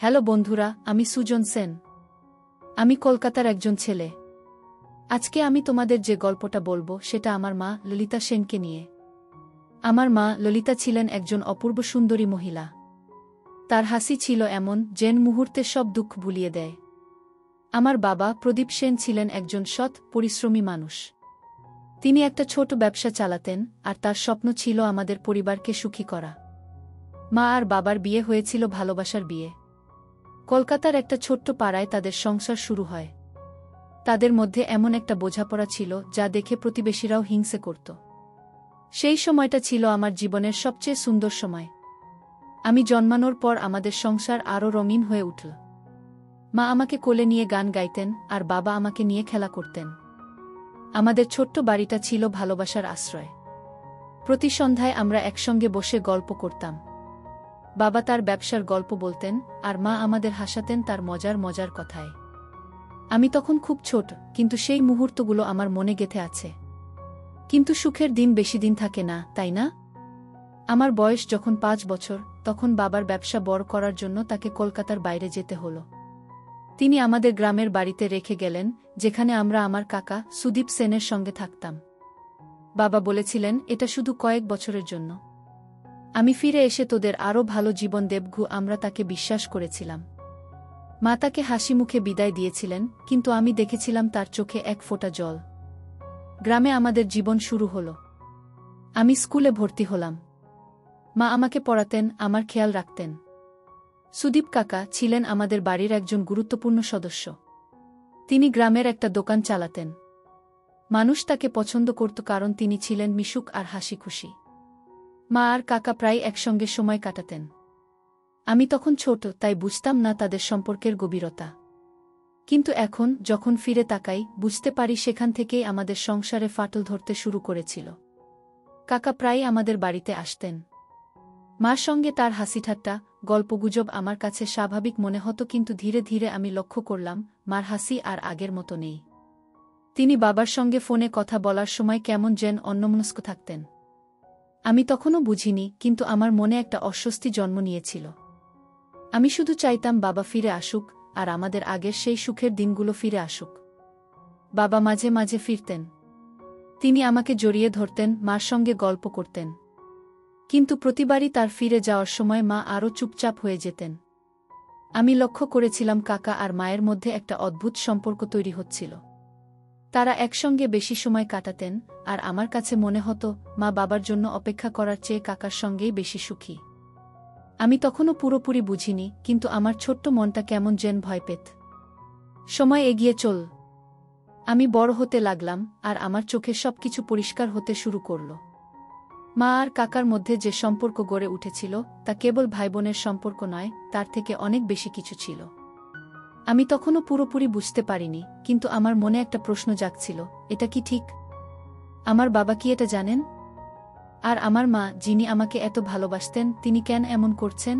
Hello বন্ধুরা, আমি সুজন সেন। আমি কলকাতার একজন ছেলে। আজকে আমি তোমাদের যে গল্পটা বলবো সেটা আমার মা ললিতা সেনকে নিয়ে। আমার মা ললিতা ছিলেন একজন অপূর্ব সুন্দরী মহিলা। তার হাসি ছিল এমন যেন মুহূর্তে সব দুঃখ ভুলিয়ে দেয়। আমার বাবা প্রদীপ সেন ছিলেন একজন সৎ, পরিশ্রমী মানুষ। তিনি একটা ছোট ব্যবসা চালাতেন, আর তার স্বপ্ন ছিল আমাদের পরিবারকে সুখী করা। মা আর বাবার বিয়ে হয়েছিল ভালোবাসার বিয়ে। কলকাতার একটা ছোট্ট পাড়ায় তাদের সংসার শুরু হয়। তাদের মধ্যে এমন একটা বোঝাপড়া ছিল যা দেখে প্রতিবেশীরাও হিংসে করত। সেই সময়টা ছিল আমার জীবনের সবচেয়ে সুন্দর সময়। আমি জন্মানোর পর আমাদের সংসার আরও রঙিন হয়ে উঠল। মা আমাকে কোলে নিয়ে গান গাইতেন, আর বাবা আমাকে নিয়ে খেলা করতেন। আমাদের ছোট্ট বাড়িটা ছিল ভালোবাসার আশ্রয়। প্রতি সন্ধ্যায় আমরা একসঙ্গে বসে গল্প করতাম। বাবা তার ব্যবসার গল্প বলতেন, আর মা আমাদের হাসাতেন তার মজার মজার কথায়। আমি তখন খুব ছোট, কিন্তু সেই মুহূর্তগুলো আমার মনে গেঁথে আছে। কিন্তু সুখের দিন বেশি দিন থাকে না, তাই না? আমার বয়স যখন 5 বছর, তখন বাবার ব্যবসা বড় করার জন্য তাকে কলকাতার বাইরে যেতে হলো। তিনি আমাদের গ্রামের বাড়িতে রেখে গেলেন, যেখানে আমরা আমার কাকা সুদীপ সেনের সঙ্গে থাকতাম। বাবা বলেছিলেন, এটা শুধু কয়েক বছরের জন্য। আমি ফিরে এসে তোদের আরও ভালো জীবন দেবঘু। আমরা তাকে বিশ্বাস করেছিলাম। মা তাকে হাসি মুখে বিদায় দিয়েছিলেন, কিন্তু আমি দেখেছিলাম তার চোখে এক ফোঁটা জল। গ্রামে আমাদের জীবন শুরু হলো। আমি স্কুলে ভর্তি হলাম। মা আমাকে পড়াতেন, আমার খেয়াল রাখতেন। সুদীপ কাকা ছিলেন আমাদের বাড়ির একজন গুরুত্বপূর্ণ সদস্য। তিনি গ্রামের একটা দোকান চালাতেন। মানুষ তাকে পছন্দ করত কারণ তিনি ছিলেন মিশুক আর হাসি খুশি। মা আর কাকা প্রায় একসঙ্গে সময় কাটাতেন। আমি তখন ছোট, তাই বুঝতাম না তাদের সম্পর্কের গভীরতা। কিন্তু এখন যখন ফিরে তাকাই, বুঝতে পারি সেখান থেকেই আমাদের সংসারে ফাটল ধরতে শুরু করেছিল। কাকা প্রায় আমাদের বাড়িতে আসতেন। মার সঙ্গে তার হাসিঠাট্টা, গল্পগুজব আমার কাছে স্বাভাবিক মনে হতো, কিন্তু ধীরে ধীরে আমি লক্ষ্য করলাম মার হাসি আর আগের মতো নেই। তিনি বাবার সঙ্গে ফোনে কথা বলার সময় কেমন যেন অন্যমনস্ক থাকতেন। আমি তখনও বুঝিনি, কিন্তু আমার মনে একটা অস্বস্তি জন্ম নিয়েছিল। আমি শুধু চাইতাম বাবা ফিরে আসুক, আর আমাদের আগের সেই সুখের দিনগুলো ফিরে আসুক। বাবা মাঝে মাঝে ফিরতেন। তিনি আমাকে জড়িয়ে ধরতেন, মার সঙ্গে গল্প করতেন। কিন্তু প্রতিবারই তার ফিরে যাওয়ার সময় মা আরও চুপচাপ হয়ে যেতেন। আমি লক্ষ্য করেছিলাম কাকা আর মায়ের মধ্যে একটা অদ্ভুত সম্পর্ক তৈরি হচ্ছিল। তারা একসঙ্গে বেশি সময় কাটাতেন, আর আমার কাছে মনে হতো মা বাবার জন্য অপেক্ষা করার চেয়ে কাকার সঙ্গেই বেশি সুখী। আমি তখনও পুরোপুরি বুঝিনি, কিন্তু আমার ছোট্ট মনটা কেমন যেন ভয় পেত। সময় এগিয়ে চল। আমি বড় হতে লাগলাম, আর আমার চোখে সবকিছু পরিষ্কার হতে শুরু করল। মা আর কাকার মধ্যে যে সম্পর্ক গড়ে উঠেছিল তা কেবল ভাইবোনের সম্পর্ক নয়, তার থেকে অনেক বেশি কিছু ছিল। আমি তখনও পুরোপুরি বুঝতে পারিনি, কিন্তু আমার মনে একটা প্রশ্ন জাগছিল, এটা কি ঠিক? আমার বাবা কি এটা জানেন? আর আমার মা, যিনি আমাকে এত ভালোবাসতেন, তিনি কেন এমন করছেন?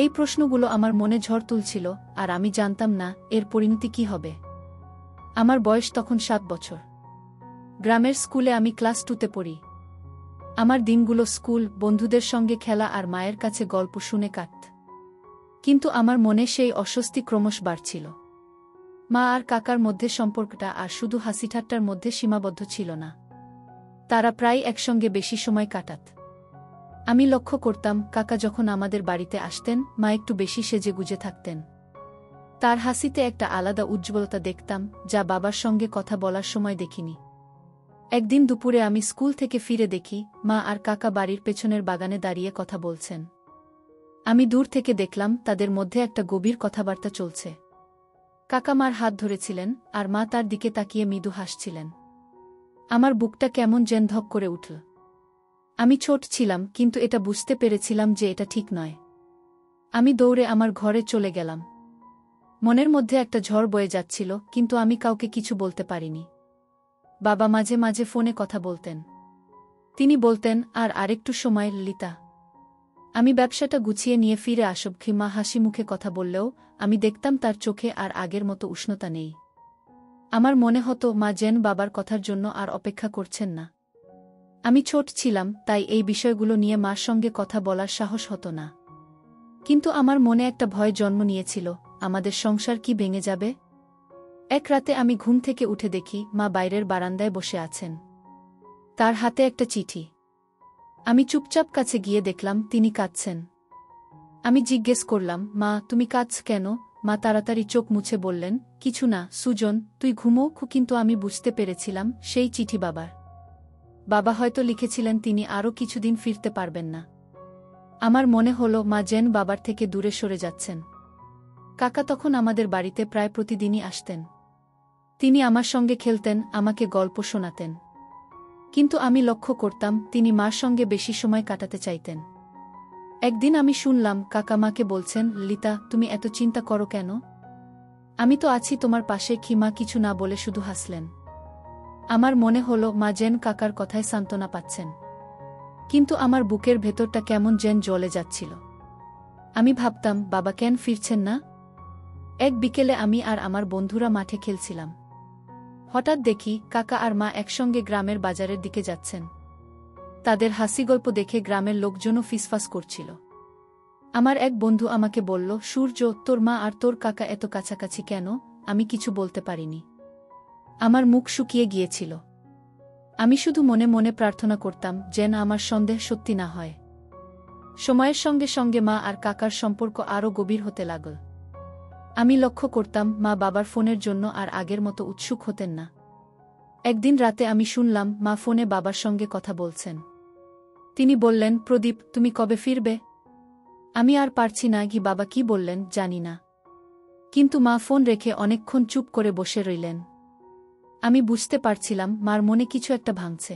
এই প্রশ্নগুলো আমার মনে ঝড় তুলছিল, আর আমি জানতাম না এর পরিণতি কি হবে। আমার বয়স তখন 7 বছর। গ্রামের স্কুলে আমি ক্লাস 2তে পড়ি। আমার দিনগুলো স্কুল, বন্ধুদের সঙ্গে খেলা আর মায়ের কাছে গল্প শুনে কাটত। কিন্তু আমার মনে সেই অস্বস্তি ক্রমশ বাড়ছিল। মা আর কাকার মধ্যে সম্পর্কটা আর শুধু হাসিঠাট্টার মধ্যে সীমাবদ্ধ ছিল না। তারা প্রায় একসঙ্গে বেশি সময় কাটাত। আমি লক্ষ্য করতাম কাকা যখন আমাদের বাড়িতে আসতেন, মা একটু বেশি সেজেগুজে থাকতেন। তার হাসিতে একটা আলাদা উজ্জ্বলতা দেখতাম, যা বাবার সঙ্গে কথা বলার সময় দেখিনি। একদিন দুপুরে আমি স্কুল থেকে ফিরে দেখি মা আর কাকা বাড়ির পেছনের বাগানে দাঁড়িয়ে কথা বলছেন। আমি দূর থেকে দেখলাম তাদের মধ্যে একটা গভীর কথাবার্তা চলছে। কাকা মার হাত ধরেছিলেন, আর মা তার দিকে তাকিয়ে মৃদু হাসছিলেন। আমার বুকটা কেমন যেন ধক করে উঠল। আমি ছোট ছিলাম, কিন্তু এটা বুঝতে পেরেছিলাম যে এটা ঠিক নয়। আমি দৌড়ে আমার ঘরে চলে গেলাম। মনের মধ্যে একটা ঝড় বয়ে যাচ্ছিল, কিন্তু আমি কাউকে কিছু বলতে পারিনি। বাবা মাঝে মাঝে ফোনে কথা বলতেন। তিনি বলতেন, আর আরেকটু সময় ললিতা, আমি ব্যবসাটা গুছিয়ে নিয়ে ফিরে আসব। মা হাসি মুখে কথা বললেও আমি দেখতাম তার চোখে আর আগের মতো উষ্ণতা নেই। আমার মনে হতো মা যেন বাবার কথার জন্য আর অপেক্ষা করছেন না। আমি ছোট ছিলাম, তাই এই বিষয়গুলো নিয়ে মার সঙ্গে কথা বলার সাহস হতো না। কিন্তু আমার মনে একটা ভয় জন্ম নিয়েছিল, আমাদের সংসার কি ভেঙে যাবে? এক রাতে আমি ঘুম থেকে উঠে দেখি মা বাইরের বারান্দায় বসে আছেন। তার হাতে একটা চিঠি। আমি চুপচাপ কাছে গিয়ে দেখলাম তিনি কাঁদছেন। আমি জিজ্ঞেস করলাম, মা তুমি কাঁদছ কেন? মা তাড়াতাড়ি চোখ মুছে বললেন, কিছু না সুজন, তুই ঘুমো। কিন্তু আমি বুঝতে পেরেছিলাম সেই চিঠি বাবার। বাবা হয়তো লিখেছিলেন তিনি আরও কিছুদিন ফিরতে পারবেন না। আমার মনে হলো মা যেন বাবার থেকে দূরে সরে যাচ্ছেন। কাকা তখন আমাদের বাড়িতে প্রায় প্রতিদিনই আসতেন। তিনি আমার সঙ্গে খেলতেন, আমাকে গল্প শোনাতেন। কিন্তু আমি লক্ষ্য করতাম তিনি মার সঙ্গে বেশি সময় কাটাতে চাইতেন। একদিন আমি শুনলাম কাকা মাকে বলছেন, ললিতা তুমি এত চিন্তা করো কেন? আমি তো আছি তোমার পাশে। মা কিছু না বলে শুধু হাসলেন। আমার মনে হলো মা যেন কাকার কথায় সান্ত্বনা পাচ্ছেন। কিন্তু আমার বুকের ভেতরটা কেমন যেন জ্বলে যাচ্ছিল। আমি ভাবতাম বাবা কেন ফিরছেন না? এক বিকেলে আমি আর আমার বন্ধুরা মাঠে খেলছিলাম। হঠাৎ দেখি কাকা আর মা একসঙ্গে গ্রামের বাজারের দিকে যাচ্ছেন। তাদের হাসিগল্প দেখে গ্রামের লোকজনও ফিসফাস করছিল। আমার এক বন্ধু আমাকে বলল, সূর্য তোর মা আর তোর কাকা এত কাছাকাছি কেন? আমি কিছু বলতে পারিনি। আমার মুখ শুকিয়ে গিয়েছিল। আমি শুধু মনে মনে প্রার্থনা করতাম যেন আমার সন্দেহ সত্যি না হয়। সময়ের সঙ্গে সঙ্গে মা আর কাকার সম্পর্ক আরও গভীর হতে লাগল। আমি লক্ষ্য করতাম মা বাবার ফোনের জন্য আর আগের মতো উৎসুক হতেন না। একদিন রাতে আমি শুনলাম মা ফোনে বাবার সঙ্গে কথা বলছেন। তিনি বললেন, প্রদীপ তুমি কবে ফিরবে? আমি আর পারছি না বাবা কি বললেন জানি না। কিন্তু মা ফোন রেখে অনেকক্ষণ চুপ করে বসে রইলেন। আমি বুঝতে পারছিলাম মার মনে কিছু একটা ভাঙছে।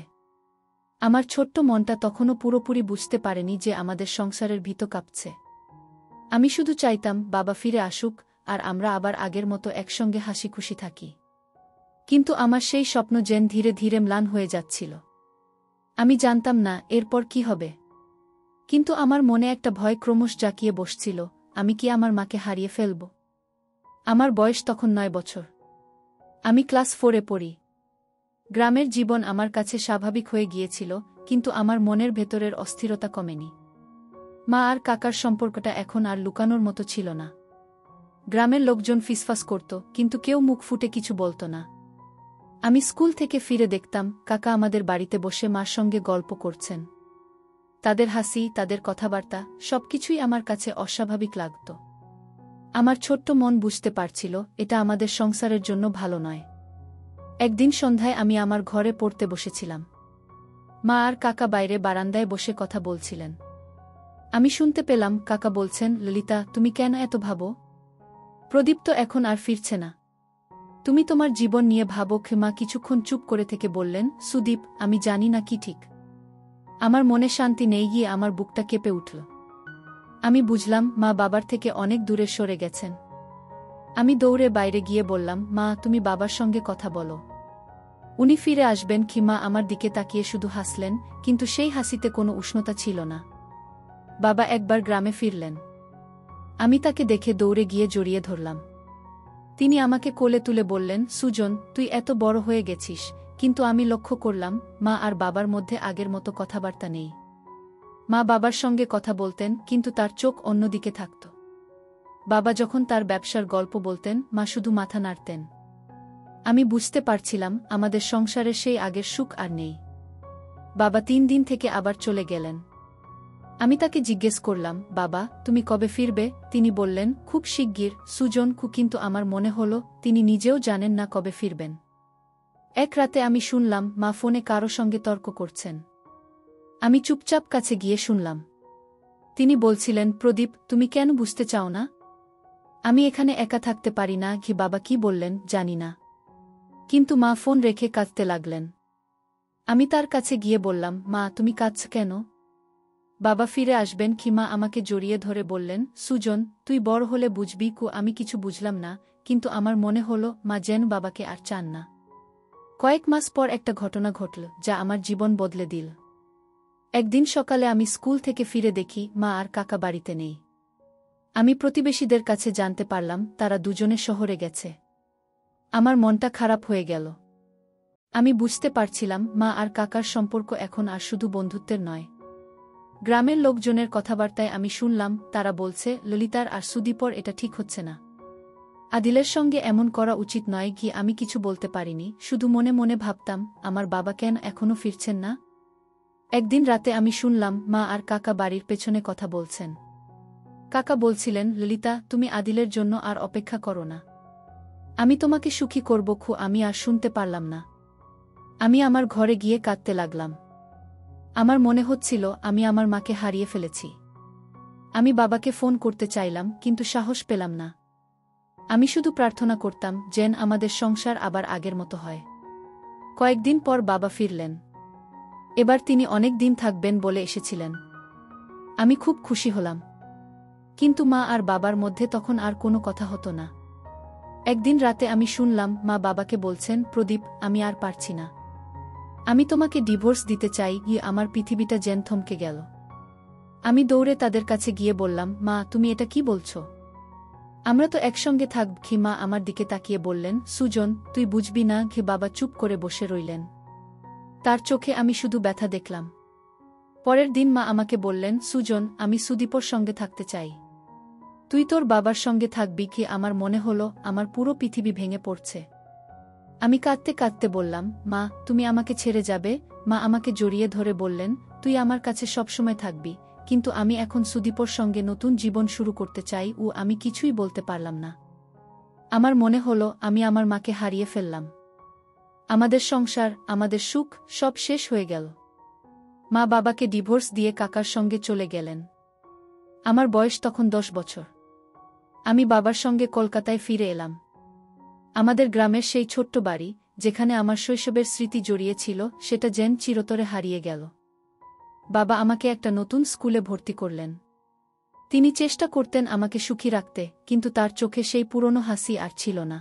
আমার ছোট্ট মনটা তখনও পুরোপুরি বুঝতে পারেনি যে আমাদের সংসারের ভিত কাঁপছে। আমি শুধু চাইতাম বাবা ফিরে আসুক আর আমরা আবার আগের মতো একসঙ্গে হাসি খুশি থাকি। কিন্তু আমার সেই স্বপ্ন যেন ধীরে ধীরে ম্লান হয়ে যাচ্ছিল। আমি জানতাম না এরপর কি হবে। কিন্তু আমার মনে একটা ভয় ক্রমশ জাঁকিয়ে বসছিল, আমি কি আমার মাকে হারিয়ে ফেলব? আমার বয়স তখন 9 বছর। আমি ক্লাস 4-এ পড়ি। গ্রামের জীবন আমার কাছে স্বাভাবিক হয়ে গিয়েছিল, কিন্তু আমার মনের ভেতরের অস্থিরতা কমেনি। মা আর কাকার সম্পর্কটা এখন আর লুকানোর মতো ছিল না। গ্রামের লোকজন ফিসফাস করত, কিন্তু কেউ মুখ ফুটে কিছু বলত না। আমি স্কুল থেকে ফিরে দেখতাম কাকা আমাদের বাড়িতে বসে মার সঙ্গে গল্প করছেন। তাদের হাসি, তাদের কথাবার্তা সবকিছুই আমার কাছে অস্বাভাবিক লাগত। আমার ছোট্ট মন বুঝতে পারছিল এটা আমাদের সংসারের জন্য ভালো নয়। একদিন সন্ধ্যায় আমি আমার ঘরে পড়তে বসেছিলাম। মা আর কাকা বাইরে বারান্দায় বসে কথা বলছিলেন। আমি শুনতে পেলাম কাকা বলছেন, ললিতা তুমি কেন এত ভাবো? প্রদীপ তো এখন আর ফিরছে না। তুমি তোমার জীবন নিয়ে ভাবো। মা কিছুক্ষণ চুপ করে থেকে বললেন, সুদীপ আমি জানি না কি ঠিক। আমার মনে শান্তি নেই আমার বুকটা কেঁপে উঠল। আমি বুঝলাম মা বাবার থেকে অনেক দূরে সরে গেছেন। আমি দৌড়ে বাইরে গিয়ে বললাম, মা তুমি বাবার সঙ্গে কথা বলো। উনি ফিরে আসবেন। মা আমার দিকে তাকিয়ে শুধু হাসলেন, কিন্তু সেই হাসিতে কোনো উষ্ণতা ছিল না। বাবা একবার গ্রামে ফিরলেন। আমি তাকে দেখে দৌড়ে গিয়ে জড়িয়ে ধরলাম। তিনি আমাকে কোলে তুলে বললেন, সুজন তুই এত বড় হয়ে গেছিস। কিন্তু আমি লক্ষ্য করলাম মা আর বাবার মধ্যে আগের মতো কথাবার্তা নেই। মা বাবার সঙ্গে কথা বলতেন, কিন্তু তার চোখ অন্যদিকে থাকত। বাবা যখন তার ব্যবসার গল্প বলতেন, মা শুধু মাথা নাড়তেন। আমি বুঝতে পারছিলাম আমাদের সংসারে সেই আগের সুখ আর নেই। বাবা 3 দিন থেকে আবার চলে গেলেন। আমি তাকে জিজ্ঞেস করলাম, বাবা তুমি কবে ফিরবে? তিনি বললেন, খুব শিগগির সুজন। কিন্তু আমার মনে হলো তিনি নিজেও জানেন না কবে ফিরবেন। এক রাতে আমি শুনলাম মা ফোনে কারো সঙ্গে তর্ক করছেন। আমি চুপচাপ কাছে গিয়ে শুনলাম। তিনি বলছিলেন, প্রদীপ তুমি কেন বুঝতে চাও না? আমি এখানে একা থাকতে পারি না। বাবা কি বললেন জানি না, কিন্তু মা ফোন রেখে কাঁদতে লাগলেন। আমি তার কাছে গিয়ে বললাম, মা তুমি কাঁদছ কেন? বাবা ফিরে আসবেন। মা আমাকে জড়িয়ে ধরে বললেন, সুজন তুই বড় হলে বুঝবি। আমি কিছু বুঝলাম না, কিন্তু আমার মনে হলো মা যেন বাবাকে আর চান না। কয়েক মাস পর একটা ঘটনা ঘটল যা আমার জীবন বদলে দিল। একদিন সকালে আমি স্কুল থেকে ফিরে দেখি মা আর কাকা বাড়িতে নেই। আমি প্রতিবেশীদের কাছে জানতে পারলাম তারা দুজনে শহরে গেছে। আমার মনটা খারাপ হয়ে গেল। আমি বুঝতে পারছিলাম মা আর কাকার সম্পর্ক এখন আর শুধু বন্ধুত্বের নয়। গ্রামের লোকজনের কথাবার্তায় আমি শুনলাম, তারা বলছে ললিতার আর সুদীপর এটা ঠিক হচ্ছে না। আদিলের সঙ্গে এমন করা উচিত নয় কি। আমি কিছু বলতে পারিনি, শুধু মনে মনে ভাবতাম আমার বাবা কেন এখনো ফিরছেন না। একদিন রাতে আমি শুনলাম মা আর কাকা বাড়ির পেছনে কথা বলছেন। কাকা বলছিলেন, ললিতা, তুমি আদিলের জন্য আর অপেক্ষা করো না। আমি তোমাকে সুখী করব। আমি আর শুনতে পারলাম না। আমি আমার ঘরে গিয়ে কাঁদতে লাগলাম। আমার মনে হচ্ছিল আমি আমার মাকে হারিয়ে ফেলেছি। আমি বাবাকে ফোন করতে চাইলাম, কিন্তু সাহস পেলাম না। আমি শুধু প্রার্থনা করতাম যেন আমাদের সংসার আবার আগের মতো হয়। কয়েকদিন পর বাবা ফিরলেন। এবার তিনি অনেক দিন থাকবেন বলে এসেছিলেন। আমি খুব খুশি হলাম। কিন্তু মা আর বাবার মধ্যে তখন আর কোনো কথা হতো না। একদিন রাতে আমি শুনলাম মা বাবাকে বলছেন, প্রদীপ, আমি আর পারছি না। আমি তোমাকে ডিভোর্স দিতে চাই। আমার পৃথিবীটা যেন থমকে গেল। আমি দৌড়ে তাদের কাছে গিয়ে বললাম, মা, তুমি এটা কি বলছো? আমরা তো একসঙ্গে থাকবি। মা আমার দিকে তাকিয়ে বললেন, সুজন, তুই বুঝবি না। বাবা চুপ করে বসে রইলেন। তার চোখে আমি শুধু ব্যথা দেখলাম। পরের দিন মা আমাকে বললেন, সুজন, আমি সুদীপর সঙ্গে থাকতে চাই। তুই তোর বাবার সঙ্গে থাকবি। আমার মনে হলো আমার পুরো পৃথিবী ভেঙে পড়ছে। আমি কাঁদতে কাঁদতে বললাম, মা, তুমি আমাকে ছেড়ে যাবে? মা আমাকে জড়িয়ে ধরে বললেন, তুই আমার কাছে সবসময় থাকবি, কিন্তু আমি এখন সুদীপর সঙ্গে নতুন জীবন শুরু করতে চাই। আমি কিছুই বলতে পারলাম না। আমার মনে হলো আমি আমার মাকে হারিয়ে ফেললাম। আমাদের সংসার, আমাদের সুখ সব শেষ হয়ে গেল। মা বাবাকে ডিভোর্স দিয়ে কাকার সঙ্গে চলে গেলেন। আমার বয়স তখন 10 বছর। আমি বাবার সঙ্গে কলকাতায় ফিরে এলাম। আমাদের গ্রামের সেই ছোট্ট বাড়ি, যেখানে আমার শৈশবের স্মৃতি জড়িয়ে ছিল, সেটা যেন চিরতরে হারিয়ে গেল। বাবা আমাকে একটা নতুন স্কুলে ভর্তি করলেন। তিনি চেষ্টা করতেন আমাকে সুখী রাখতে, কিন্তু তার চোখে সেই পুরনো হাসি আর ছিল না।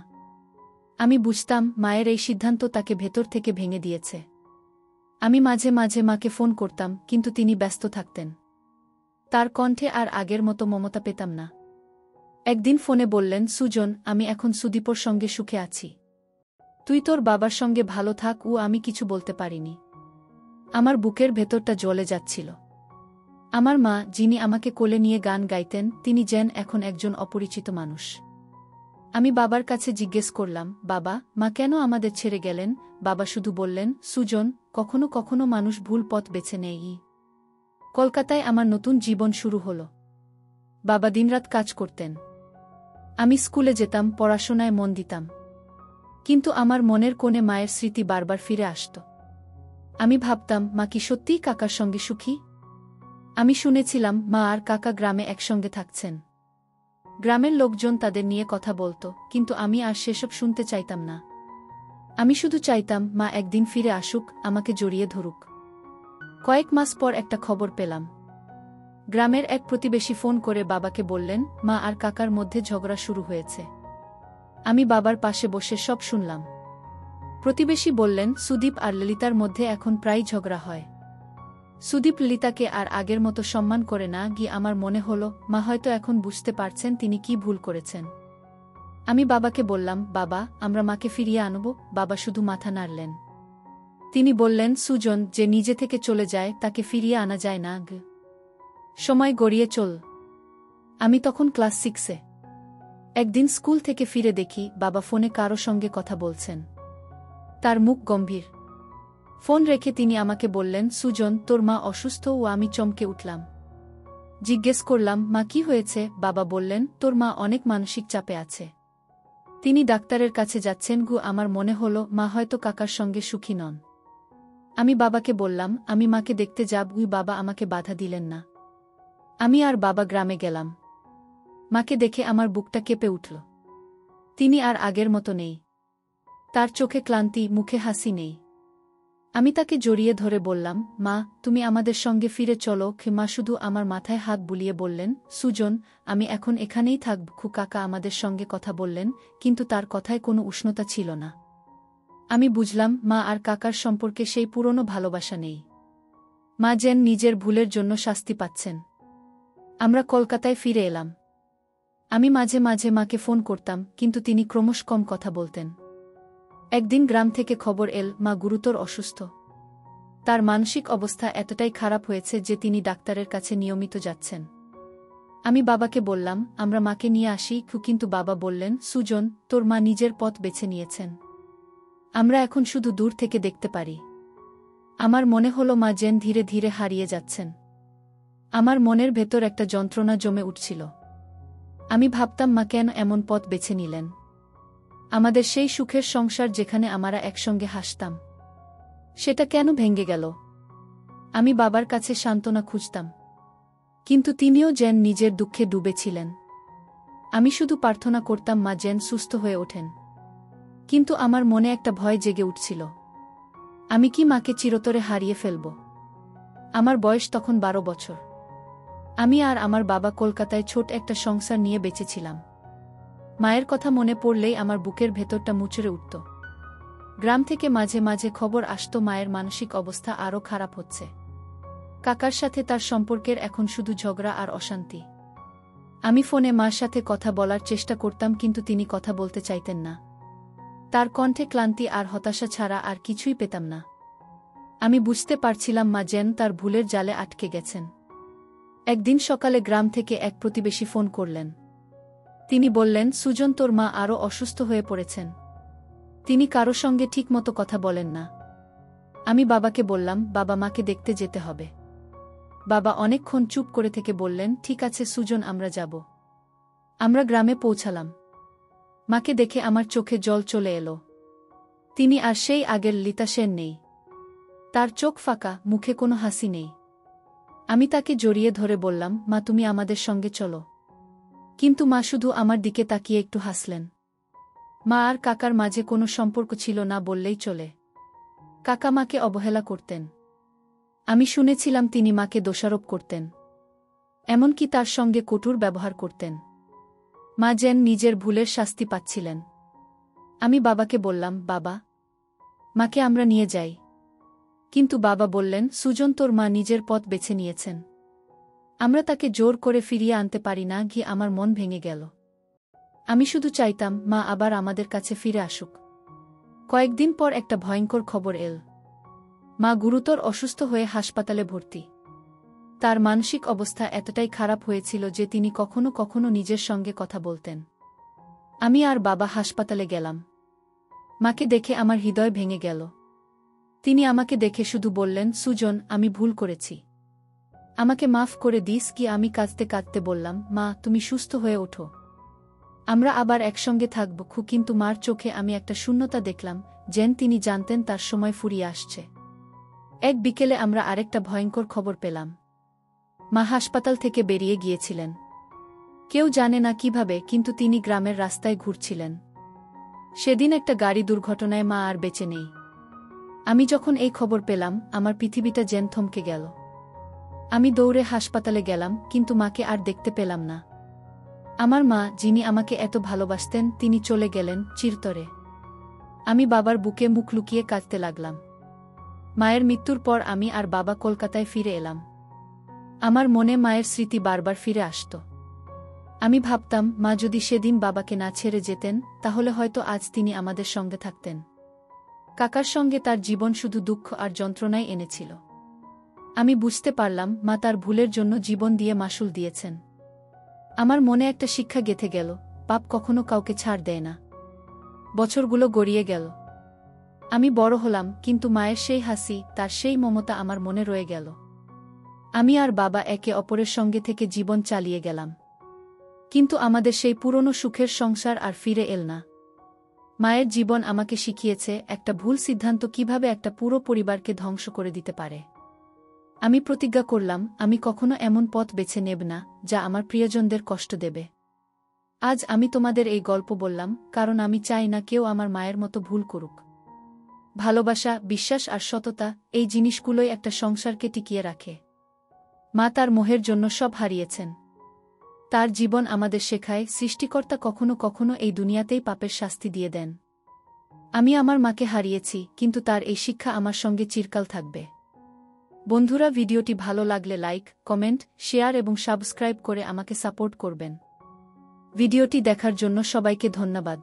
আমি বুঝতাম মায়ের এই সিদ্ধান্ত তাকে ভেতর থেকে ভেঙে দিয়েছে। আমি মাঝে মাঝে মাকে ফোন করতাম, কিন্তু তিনি ব্যস্ত থাকতেন। তার কণ্ঠে আর আগের মতো মমতা পেতাম না। একদিন ফোনে বললেন, সুজন, আমি এখন সুদীপর সঙ্গে সুখে আছি। তুই তোর বাবার সঙ্গে ভালো থাক। আমি কিছু বলতে পারিনি। আমার বুকের ভেতরটা জ্বলে যাচ্ছিল। আমার মা, যিনি আমাকে কোলে নিয়ে গান গাইতেন, তিনি যেন এখন একজন অপরিচিত মানুষ। আমি বাবার কাছে জিজ্ঞেস করলাম, বাবা, মা কেন আমাদের ছেড়ে গেলেন? বাবা শুধু বললেন, সুজন, কখনো কখনো মানুষ ভুল পথ বেছে নেয়। কলকাতায় আমার নতুন জীবন শুরু হলো। বাবা দিনরাত কাজ করতেন। আমি স্কুলে যেতাম, পড়াশোনায় মন দিতাম। কিন্তু আমার মনের কোণে মায়ের স্মৃতি বারবার ফিরে আসত। আমি ভাবতাম, মা কি সত্যিই কাকার সঙ্গে সুখী? আমি শুনেছিলাম মা আর কাকা গ্রামে একসঙ্গে থাকছেন। গ্রামের লোকজন তাদের নিয়ে কথা বলতো, কিন্তু আমি আর সেসব শুনতে চাইতাম না। আমি শুধু চাইতাম মা একদিন ফিরে আসুক, আমাকে জড়িয়ে ধরুক। কয়েক মাস পর একটা খবর পেলাম। গ্রামের এক প্রতিবেশী ফোন করে বাবাকে বললেন, মা আর কাকার মধ্যে ঝগড়া শুরু হয়েছে। আমি বাবার পাশে বসে সব শুনলাম। প্রতিবেশী বললেন, সুদীপ আর ললিতার মধ্যে এখন প্রায় ঝগড়া হয়। সুদীপ ললিতাকে আর আগের মতো সম্মান করে না। আমার মনে হলো মা হয়তো এখন বুঝতে পারছেন তিনি কি ভুল করেছেন। আমি বাবাকে বললাম, বাবা, আমরা মাকে ফিরিয়ে আনব। বাবা শুধু মাথা নাড়লেন। তিনি বললেন, সুজন, যে নিজে থেকে চলে যায় তাকে ফিরিয়ে আনা যায় না। সময় গড়িয়ে চল। আমি তখন ক্লাস 6-এ। একদিন স্কুল থেকে ফিরে দেখি বাবা ফোনে কারো সঙ্গে কথা বলছেন। তার মুখ গম্ভীর। ফোন রেখে তিনি আমাকে বললেন, সুজন, তোর মা অসুস্থ। আমি চমকে উঠলাম। জিজ্ঞেস করলাম, মা কি হয়েছে? বাবা বললেন, তোর মা অনেক মানসিক চাপে আছে। তিনি ডাক্তারের কাছে যাচ্ছেন। আমার মনে হলো মা হয়তো কাকার সঙ্গে সুখী নন। আমি বাবাকে বললাম, আমি মাকে দেখতে যাব। বাবা আমাকে বাধা দিলেন না। আমি আর বাবা গ্রামে গেলাম। মাকে দেখে আমার বুকটা কেঁপে উঠল। তিনি আর আগের মতো নেই। তার চোখে ক্লান্তি, মুখে হাসি নেই। আমি তাকে জড়িয়ে ধরে বললাম, মা, তুমি আমাদের সঙ্গে ফিরে চলো। মা শুধু আমার মাথায় হাত বুলিয়ে বললেন, সুজন, আমি এখন এখানেই থাকব। কাকা আমাদের সঙ্গে কথা বললেন, কিন্তু তার কথায় কোনো উষ্ণতা ছিল না। আমি বুঝলাম মা আর কাকার সম্পর্কে সেই পুরনো ভালোবাসা নেই। মা যেন নিজের ভুলের জন্য শাস্তি পাচ্ছেন। আমরা কলকাতায় ফিরে এলাম। আমি মাঝে মাঝে মাকে ফোন করতাম, কিন্তু তিনি ক্রমশ কম কথা বলতেন। একদিন গ্রাম থেকে খবর এল মা গুরুতর অসুস্থ। তার মানসিক অবস্থা এতটাই খারাপ হয়েছে যে তিনি ডাক্তারের কাছে নিয়মিত যাচ্ছেন। আমি বাবাকে বললাম, আমরা মাকে নিয়ে আসি, কিন্তু বাবা বললেন, সুজন, তোর মা নিজের পথ বেছে নিয়েছেন। আমরা এখন শুধু দূর থেকে দেখতে পারি। আমার মনে হলো মা যেন ধীরে ধীরে হারিয়ে যাচ্ছেন। আমার মনের ভেতর একটা যন্ত্রণা জমে উঠছিল। আমি ভাবতাম মা কেন এমন পথ বেছে নিলেন। আমাদের সেই সুখের সংসার যেখানে আমরা একসঙ্গে হাসতাম, সেটা কেন ভেঙে গেল? আমি বাবার কাছে সান্ত্বনা খুঁজতাম, কিন্তু তিনিও যেন নিজের দুঃখে ডুবেছিলেন। আমি শুধু প্রার্থনা করতাম মা যেন সুস্থ হয়ে ওঠেন। কিন্তু আমার মনে একটা ভয় জেগে উঠছিল। আমি কি মাকে চিরতরে হারিয়ে ফেলব? আমার বয়স তখন 12 বছর। আমি আর আমার বাবা কলকাতায় ছোট একটা সংসার নিয়ে বেঁচেছিলাম। মায়ের কথা মনে পড়লেই আমার বুকের ভেতরটা মুচড়ে উঠত। গ্রাম থেকে মাঝে মাঝে খবর আসতো মায়ের মানসিক অবস্থা আরও খারাপ হচ্ছে। কাকার সাথে তার সম্পর্কের এখন শুধু ঝগড়া আর অশান্তি। আমি ফোনে মার সাথে কথা বলার চেষ্টা করতাম, কিন্তু তিনি কথা বলতে চাইতেন না। তার কণ্ঠে ক্লান্তি আর হতাশা ছাড়া আর কিছুই পেতাম না। আমি বুঝতে পারছিলাম মা যেন তার ভুলের জালে আটকে গেছেন। একদিন সকালে গ্রাম থেকে এক প্রতিবেশী ফোন করলেন। তিনি বললেন, সুজন, তোর মা আরও অসুস্থ হয়ে পড়েছেন। তিনি কারো সঙ্গে ঠিকমতো কথা বলেন না। আমি বাবাকে বললাম, বাবা, মাকে দেখতে যেতে হবে। বাবা অনেকক্ষণ চুপ করে থেকে বললেন, ঠিক আছে সুজন, আমরা যাব। আমরা গ্রামে পৌঁছালাম। মাকে দেখে আমার চোখে জল চলে এলো। তিনি আর সেই আগের ললিতা সেন নেই। তার চোখ ফাঁকা, মুখে কোনো হাসি নেই। আমি তাকে জড়িয়ে ধরে বললাম, মা, তুমি আমাদের সঙ্গে চলো। কিন্তু মা শুধু আমার দিকে তাকিয়ে একটু হাসলেন। মা আর কাকার মাঝে কোনো সম্পর্ক ছিল না বললেই চলে। কাকা মাকে অবহেলা করতেন। আমি শুনেছিলাম তিনি মাকে দোষারোপ করতেন, এমনকি তার সঙ্গে কটূর ব্যবহার করতেন। মা যেন নিজের ভুলের শাস্তি পাচ্ছিলেন। আমি বাবাকে বললাম, বাবা, মাকে আমরা নিয়ে যাই। কিন্তু বাবা বললেন, সুজন, তোর মা নিজের পথ বেছে নিয়েছেন। আমরা তাকে জোর করে ফিরিয়ে আনতে পারি না। আমার মন ভেঙে গেল। আমি শুধু চাইতাম মা আবার আমাদের কাছে ফিরে আসুক। কয়েকদিন পর একটা ভয়ঙ্কর খবর এল। মা গুরুতর অসুস্থ হয়ে হাসপাতালে ভর্তি। তার মানসিক অবস্থা এতটাই খারাপ হয়েছিল যে তিনি কখনো কখনো নিজের সঙ্গে কথা বলতেন। আমি আর বাবা হাসপাতালে গেলাম। মাকে দেখে আমার হৃদয় ভেঙে গেল। তিনি আমাকে দেখে শুধু বললেন, সুজন, আমি ভুল করেছি, আমাকে মাফ করে দিস। আমি কাঁদতে কাঁদতে বললাম, মা, তুমি সুস্থ হয়ে ওঠো, আমরা আবার একসঙ্গে থাকব। কিন্তু মার চোখে আমি একটা শূন্যতা দেখলাম, যেন তিনি জানতেন তার সময় ফুরিয়ে আসছে। এক বিকেলে আমরা আরেকটা ভয়ঙ্কর খবর পেলাম। মা হাসপাতাল থেকে বেরিয়ে গিয়েছিলেন। কেউ জানে না কিভাবে, কিন্তু তিনি গ্রামের রাস্তায় ঘুরছিলেন। সেদিন একটা গাড়ি দুর্ঘটনায় মা আর বেঁচে নেই। আমি যখন এই খবর পেলাম, আমার পৃথিবীটা যেন থমকে গেল। আমি দৌড়ে হাসপাতালে গেলাম, কিন্তু মাকে আর দেখতে পেলাম না। আমার মা, যিনি আমাকে এত ভালোবাসতেন, তিনি চলে গেলেন চিরতরে। আমি বাবার বুকে মুখ লুকিয়ে কাঁদতে লাগলাম। মায়ের মৃত্যুর পর আমি আর বাবা কলকাতায় ফিরে এলাম। আমার মনে মায়ের স্মৃতি বারবার ফিরে আসত। আমি ভাবতাম, মা যদি সেদিন বাবাকে না ছেড়ে যেতেন, তাহলে হয়তো আজ তিনি আমাদের সঙ্গে থাকতেন। কাকার সঙ্গে তার জীবন শুধু দুঃখ আর যন্ত্রণাই এনেছিল। আমি বুঝতে পারলাম, মা তার ভুলের জন্য জীবন দিয়ে মাসুল দিয়েছেন। আমার মনে একটা শিক্ষা গেঁথে গেল, পাপ কখনো কাউকে ছাড় দেয় না। বছরগুলো গড়িয়ে গেল। আমি বড় হলাম, কিন্তু মায়ের সেই হাসি, তার সেই মমতা আমার মনে রয়ে গেল। আমি আর বাবা একে অপরের সঙ্গে থেকে জীবন চালিয়ে গেলাম। কিন্তু আমাদের সেই পুরনো সুখের সংসার আর ফিরে এল না। মায়ের জীবন আমাকে শিখিয়েছে, একটা ভুল সিদ্ধান্ত কিভাবে একটা পুরো পরিবারকে ধ্বংস করে দিতে পারে। আমি প্রতিজ্ঞা করলাম, আমি কখনো এমন পথ বেছে নেব না, যা আমার প্রিয়জনদের কষ্ট দেবে। আজ আমি তোমাদের এই গল্প বললাম, কারণ আমি চাই না কেউ আমার মায়ের মতো ভুল করুক। ভালোবাসা, বিশ্বাস আর সততা, এই জিনিসগুলোই একটা সংসারকে টিকিয়ে রাখে। মা তার মোহের জন্য সব হারিয়েছেন। তার জীবন আমাদের শেখায়, সৃষ্টিকর্তা কখনো কখনো এই দুনিয়াতেই পাপের শাস্তি দিয়ে দেন। আমি আমার মাকে হারিয়েছি, কিন্তু তার এই শিক্ষা আমার সঙ্গে চিরকাল থাকবে। বন্ধুরা, ভিডিওটি ভালো লাগলে লাইক, কমেন্ট, শেয়ার এবং সাবস্ক্রাইব করে আমাকে সাপোর্ট করবেন। ভিডিওটি দেখার জন্য সবাইকে ধন্যবাদ।